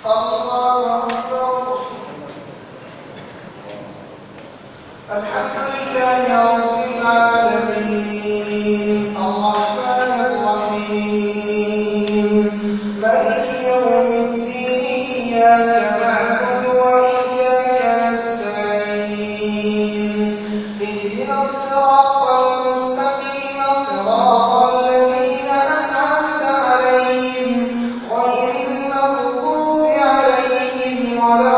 الله أكبر. الحمد لله رب العالمين الرحمن الرحيم مالك يوم الدين إياك نعبد وإياك نستعين اهدنا الصراط المستقيم صراط الذين أنعمت عليهم غير المغضوب عليهم ولا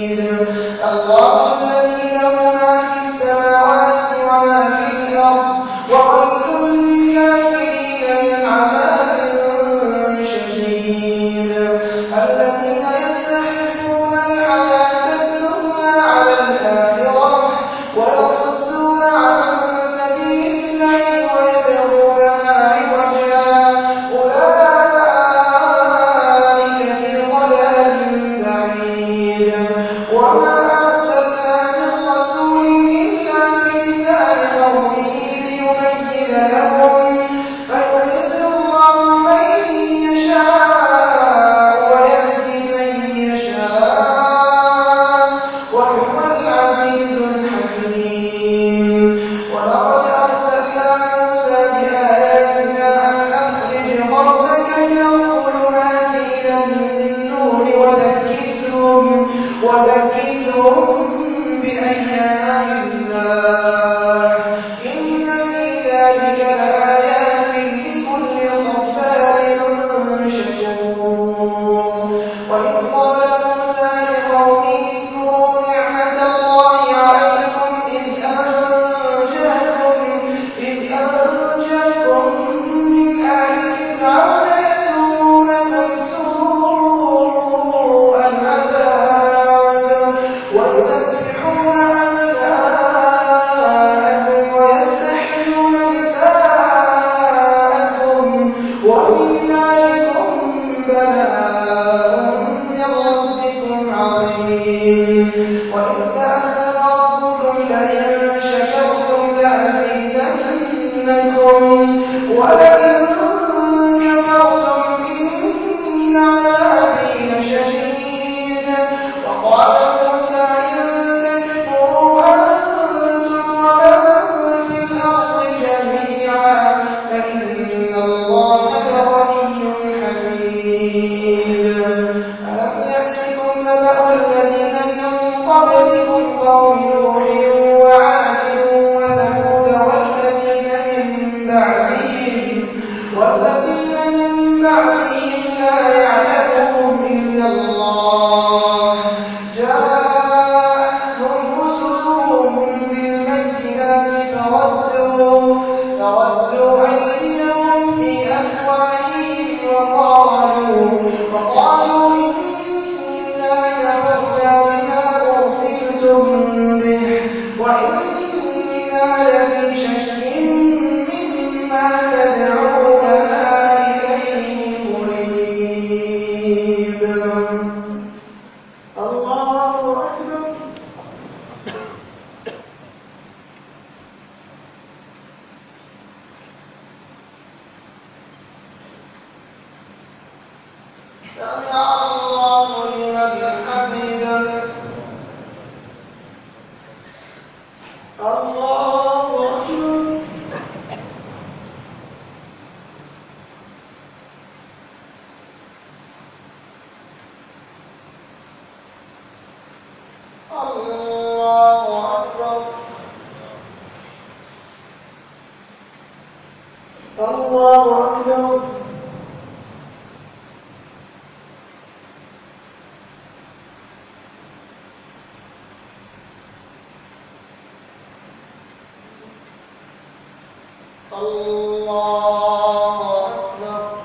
حميد الله الذي له ما في السماوات وما في الأرض وويل للكافرين من عذاب شديد الذين يستحبون الحياة الدنيا على الآخرة ويصدون عن سبيل الله ويبغونها عوجا أولئك في ضلال بعيد وما أرسلنا من رسول إلا بلسان قومه ليبين لهم فيضل الله من يشاء ويهدي من يشاء وهو العزيز الحكيم ولقد أرسلنا موسى بآياتنا أن أخرج قومك من الظلمات إلى النور وذكرهم بأيام الله إن في ذلك لآيات لكل صبار شكور وإذ قال موسى لقومه اذكروا نعمة الله عليكم إذ أنجاكم من آل فرعون يسومونكم سوء العذاب ويذبحون أبناءكم ويستحيون نساءكم وفي ذلكم بلاء من ربكم عظيم وإذ تأذن ربكم لئن شكرتم لأزيدنكم ولئن كفرتم إن عذابي لشديد وقال موسى إن تكفروا أنتم ومن في الأرض جميعا فإن الله لغني حميد ألم يأتكم نبأ الذين من قبلكم قوم نوح وعاد وثمود والذين من بعدهم لا يعلمهم إلا الله جاءتهم رسلهم بالبينات فردوا أيديهم في أفواههم وقالوا إنا كفرنا بما أرسلتم به وإنا لفي شك مما تدعوننا إليه مريب الله أكبر سمع الله لمن حمده الله أكبر الله أكبر الله أكبر الله أكبر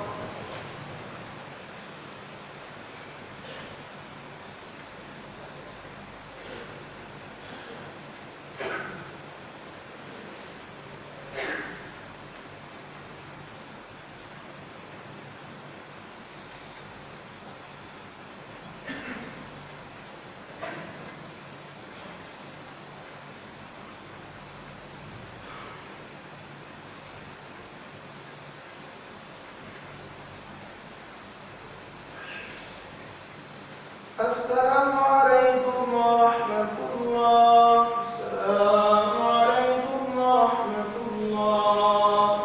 السلام عليكم ورحمة الله السلام عليكم ورحمة الله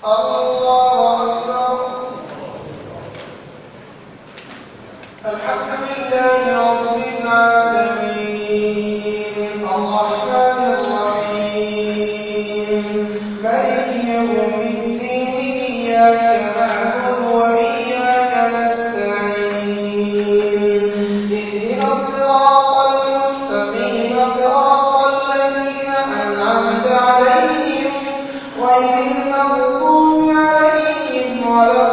الله أكبر الحمد لله رب العالمين الرحمن الرحيم مالك يوم الدين إياك نعبد وإياك نستعين اهدنا الصراط المستقيم صراط الذين أنعمت عليهم غير المغضوب عليهم ولا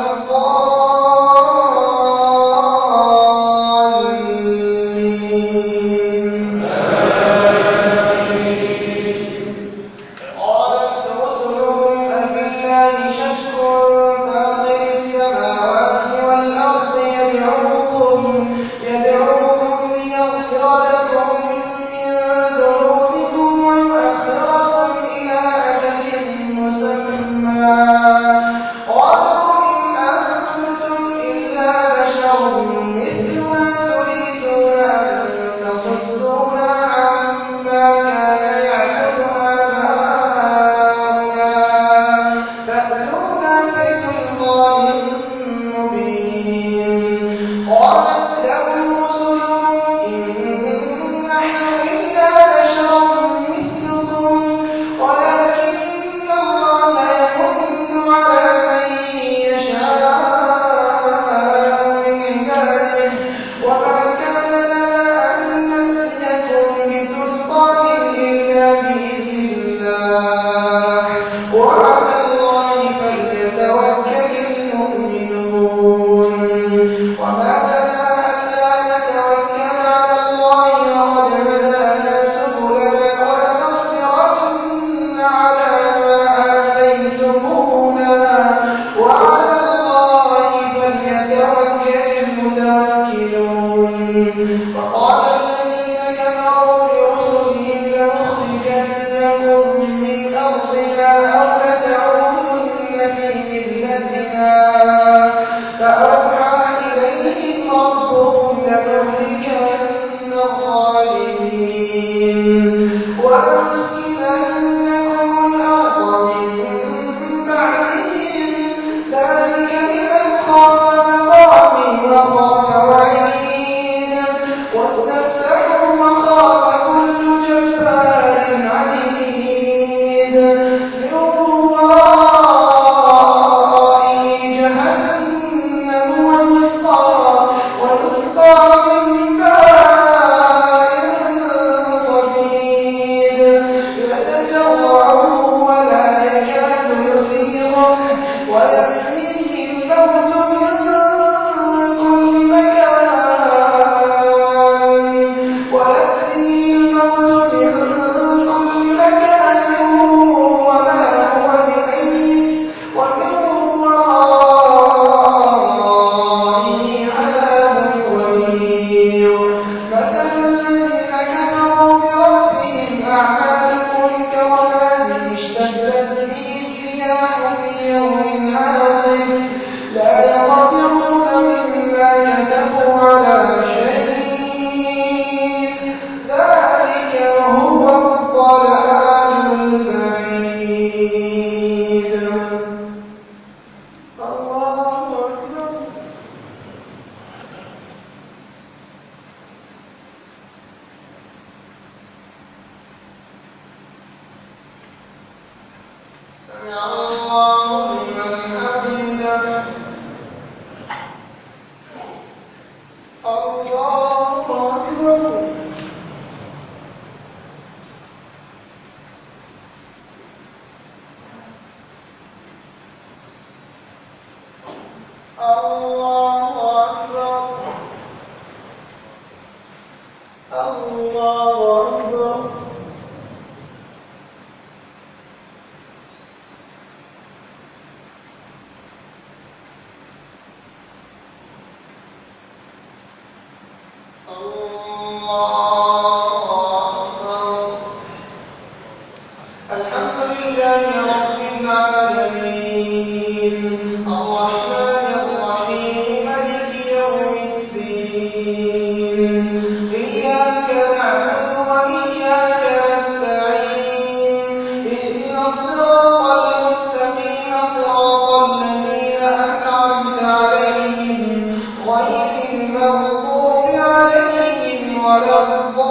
غير المغضوب عليهم ولا الضالين.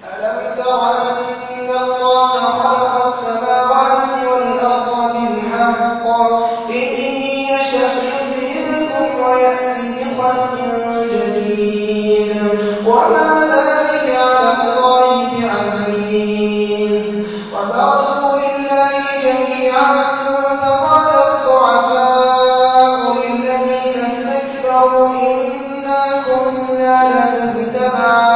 ألم تر أن الله خلق السماوات والأرض بالحق إن يشأ يذهبكم ويأتي بخلق جديد وما ذلك على الله بعزيز. وبرزوا لله جميعا فقال الضعفاء للذين استكبروا إنا كنا لكم تبعا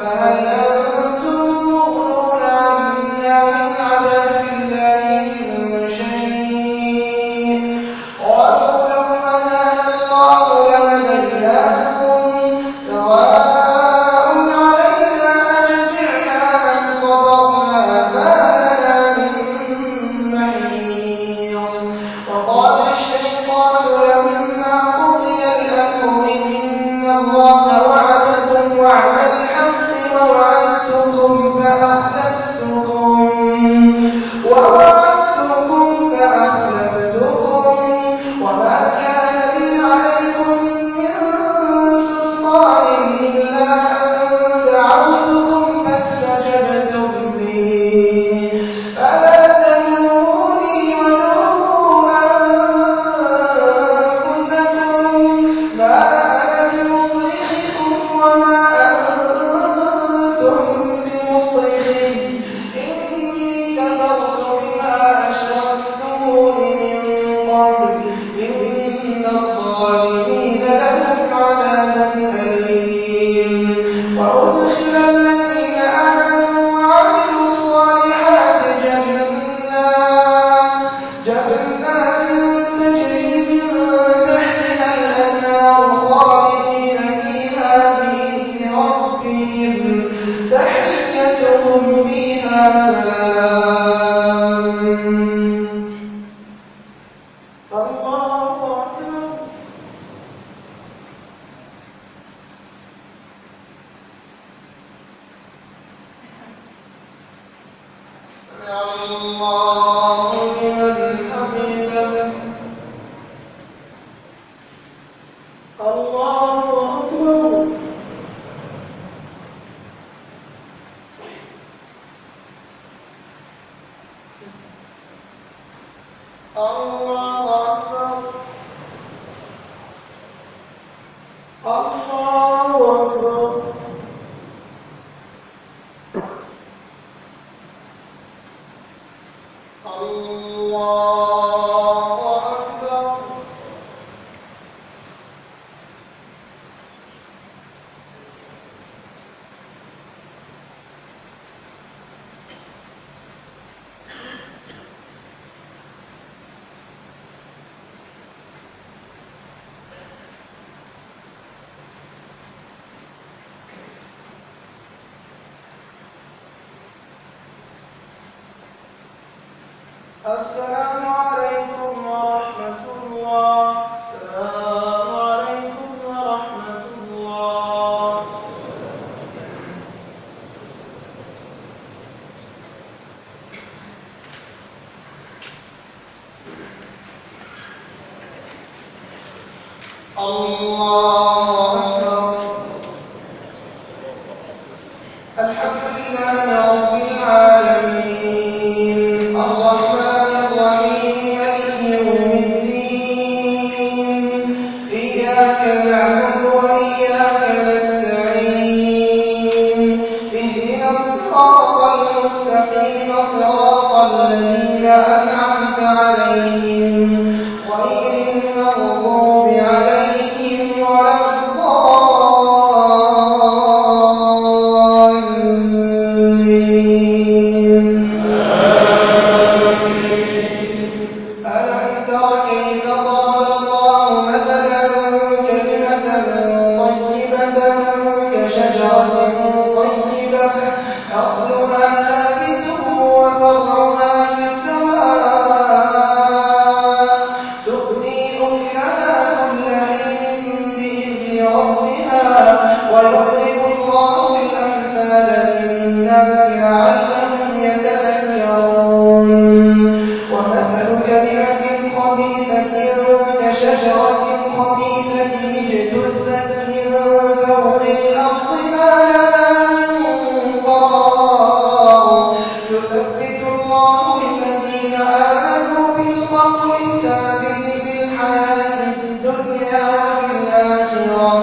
فهل أنتم مغنون عنا من عذاب الله من شيء قالوا لو هدانا الله لهديناكم سواء علينا أجزعنا أم صبرنا ما لنا من محيص. وقال الشيطان لما قضي الأمر إن الله وعدكم وعد الحق ووعدتكم فأخلفتكم وما كان لي عليكم من سلطان إلا أن دعوتكم فاستجبتم لي فلا تلوموني ولوموا أنفسكم ما أنا بمصرخكم وما أنتم بمصرخي إني كفرت بما أشركتمون من قبل إن الظالمين لهم عذاب أليم. وأدخل الذين آمنوا وعملوا الصالحات جنات تجري من تحتها الأنهار خالدين فيها بإذن ربهم تحيتهم فيها سلام. الله أكبر. سمع الله لمن حمده. الله أكبر. الله أكبر. الله أكبر. الله أكبر. السلام عليكم ورحمة الله. السلام عليكم ورحمة الله. الله أكبر. الحمد لله رب العالمين الرحمن الرحيم مالك يوم الدين إياك نعبد وإياك نستعين اهدنا الصراط المستقيم صراط الذين أنعمت عليهم غير المغضوب عليهم ولا الضالين. ألم تر كيف ضرب الله مثلا كلمة طيبة كشجرة طيبة أصلها ثابت وفرعها في السماء تؤتي أكلها كل حين بإذن ربها ويضرب الله الأمثال للناس لعلهم يتذكرون ومثل كلمة خبيثة كشجرة خبيثة اجتثت من فوق الأرض ما لها من قرار يثبت الله الذين آمنوا بالقول الثابت في الحياة الدنيا وفي الآخرة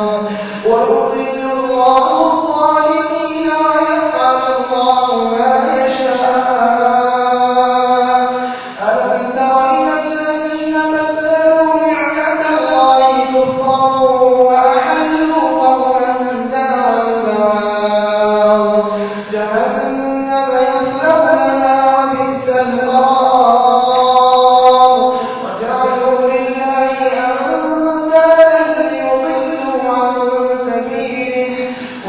ويضل الله الظالمين ويفعل الله ما يشاء. ألم تر إلى الذين بدلوا نعمة الله كفرا وأحلوا قومهم دار البوار جهنم يصلونها وبئس القرار وجعلوا لله أندادا ليضلوا عن سبيله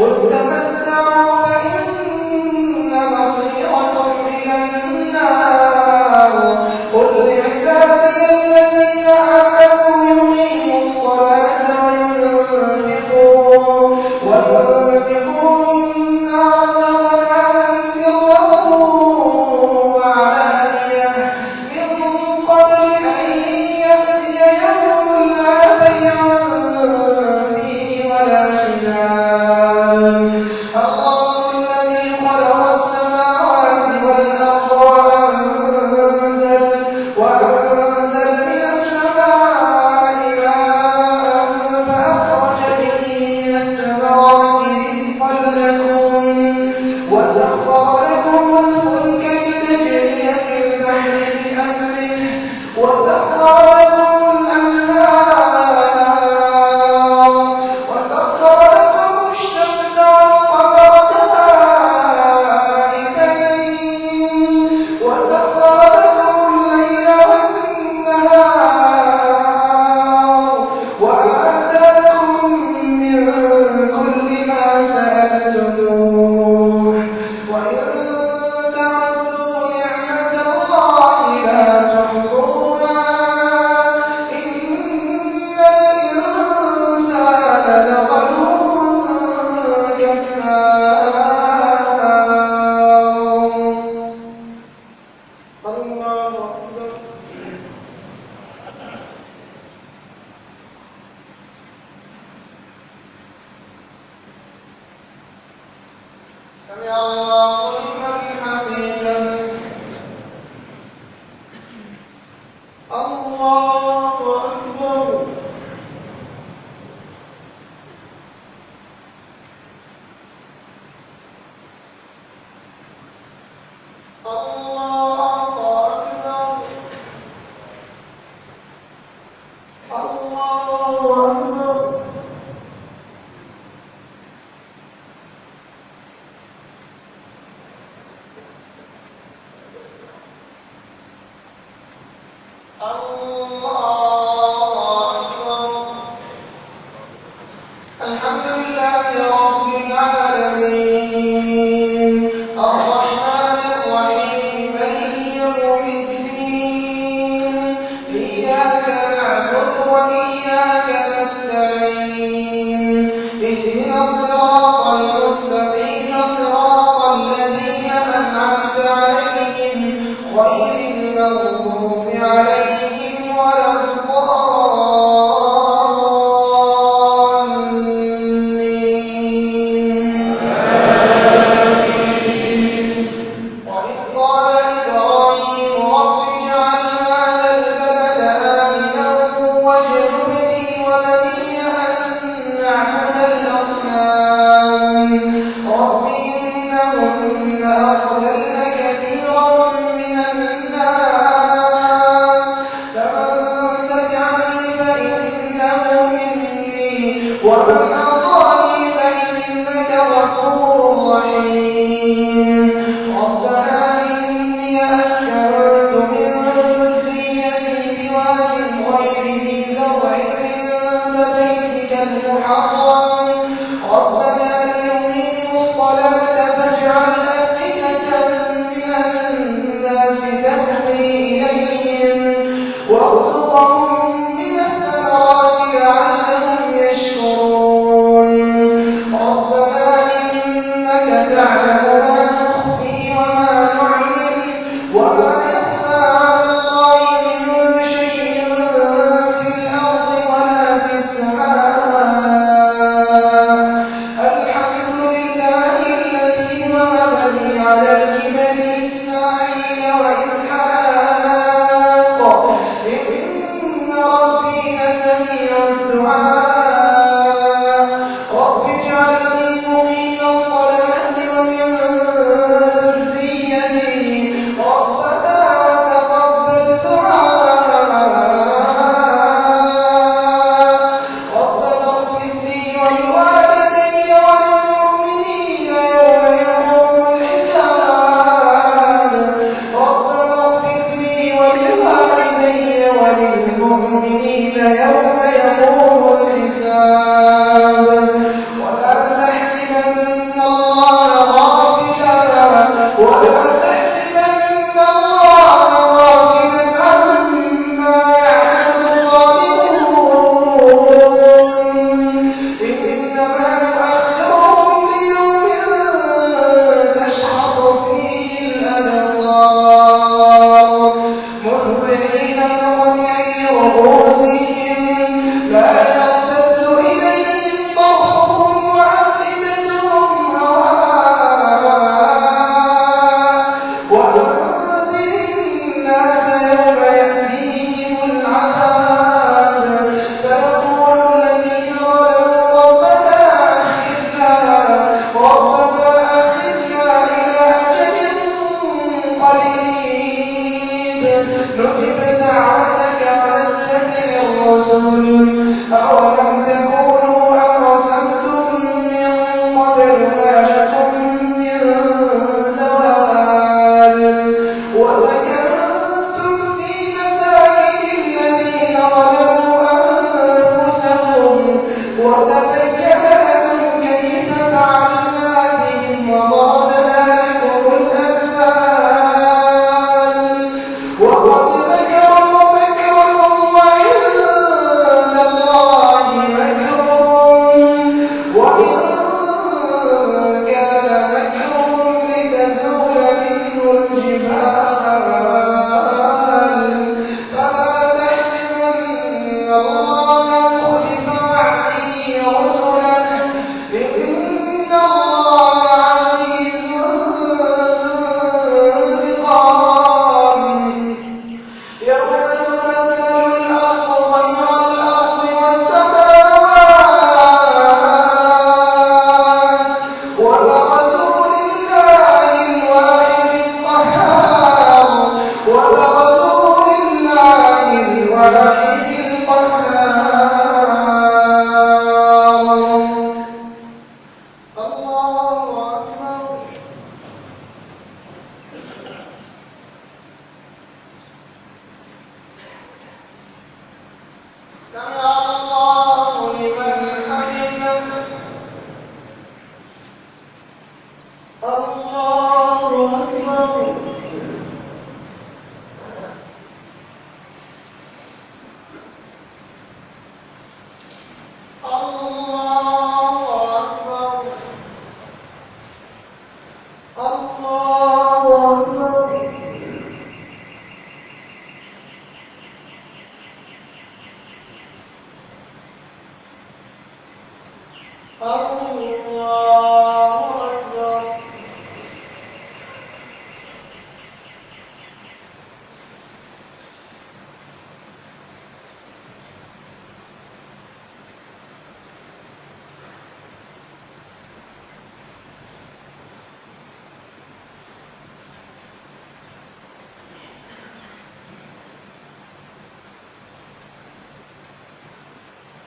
قل تمتعوا فإن مصيركم إلى النار قل لعبادي الذين آمنوا يقيموا الصلاة وينفقوا مما رزقناهم سرا وعلانية من قبل أن يأتي يوم لا بيع فيه ولا خلال الله الذي خلق السماوات والأرض وأنزل من السماء ماء فأخرج به من الثمرات رزقا لكم وسخر لكم الفلك لتجري في البحر بأمره وسخر لكم الأنهار وسخر لكم الشمس والقمر دائبين وسخر لكم الليل والنهار وأعد لكم من كل ما سألتموه وإن تعدوا نعمة الله لا تحصوها إن الإنسان لظلوم كفار. الله أكبر. سمع الله لمن حمده. الله أكبر. الله أكبر. الله أكبر. الحمد لله رب العالمين الرحمن الرحيم مالك يوم الدين إياك نعبد وإياك نستعين اهدنا الصراط المستقيم صراط الذين أنعمت عليهم غير المغضوب عليهم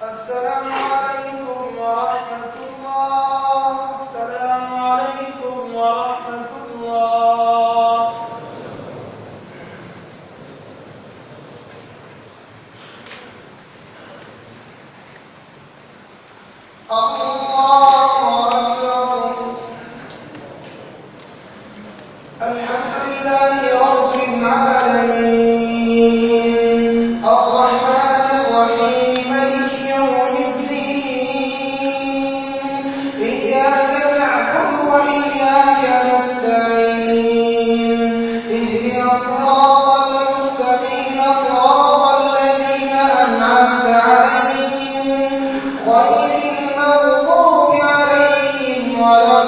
السلام عليكم ورحمة الله. السلام عليكم ورحمة الله. الله أكبر. الحمد لله رب العالمين الرحمن الرحيم مالك يوم الدين إياك نعبد وإياك نستعين اهدنا الصراط المستقيم صراط الذين أنعمت عليهم غير المغضوب عليهم ولا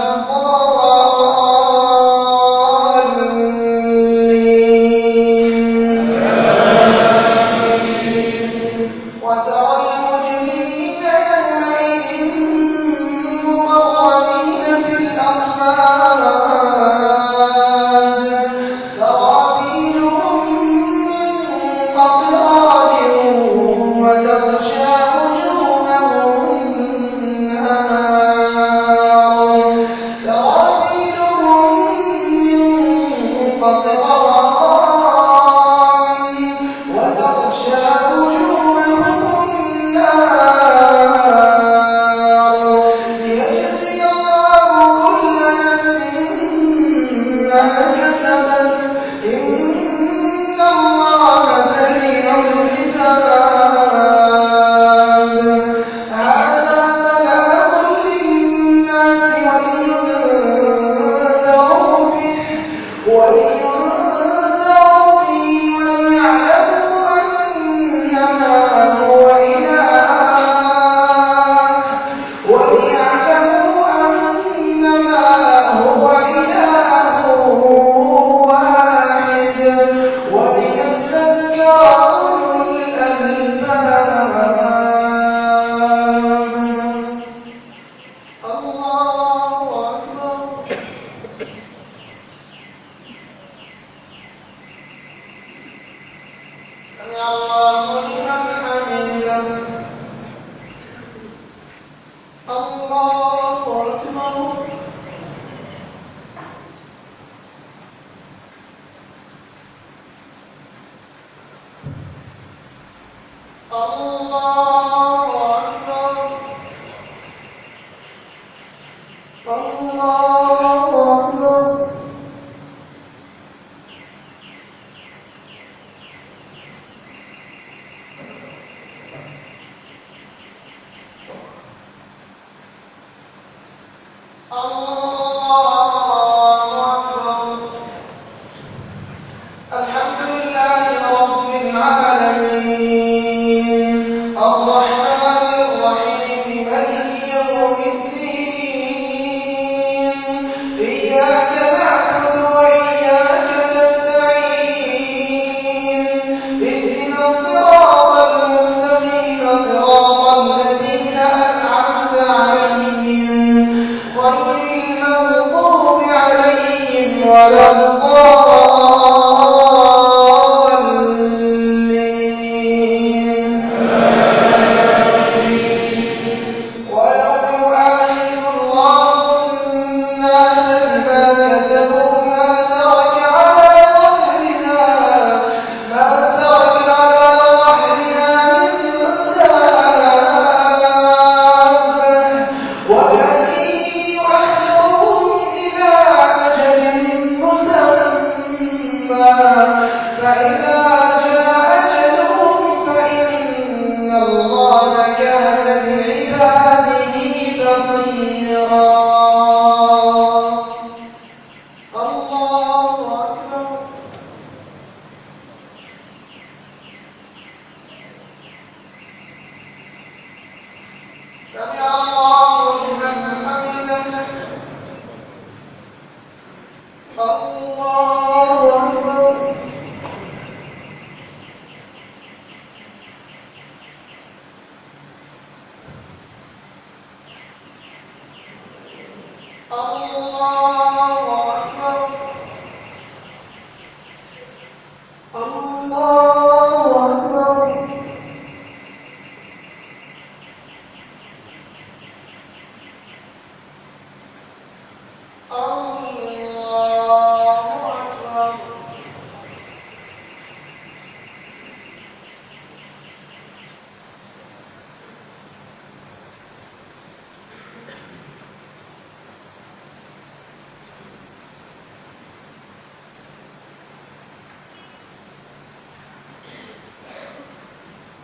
الله أكبر.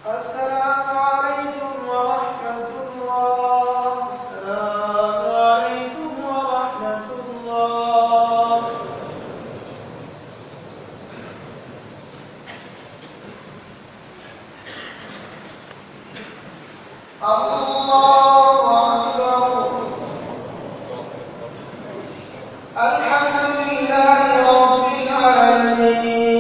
السلام عليكم ورحمة الله. السلام عليكم ورحمة الله. الله أكبر. الحمد لله رب العالمين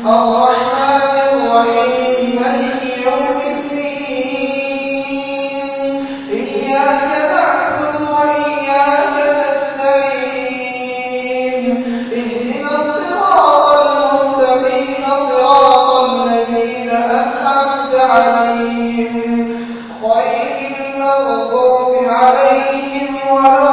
الرحمن الرحيم مالك يوم الدين إياك نعبد وإياك نستعين اهدنا الصراط المستقيم صراط الذين أنعمت عليهم غير المغضوب عليهم ولا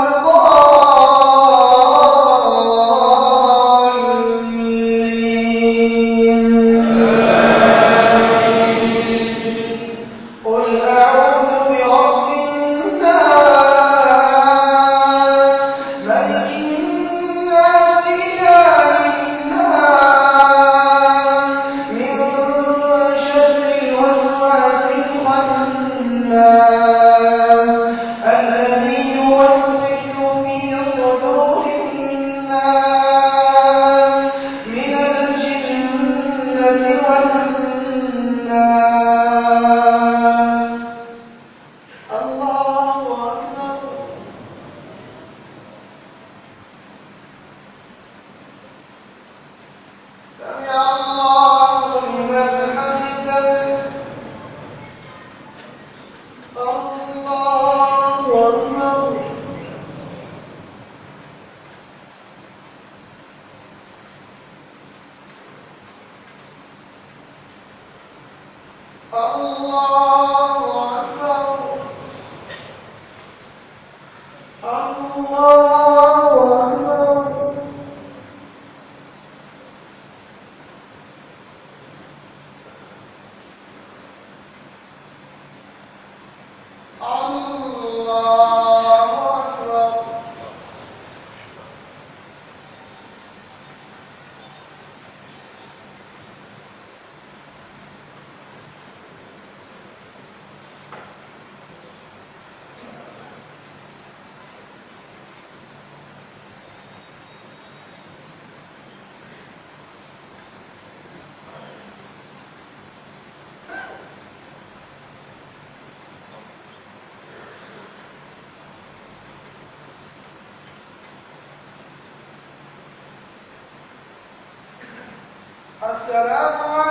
السلام عليكم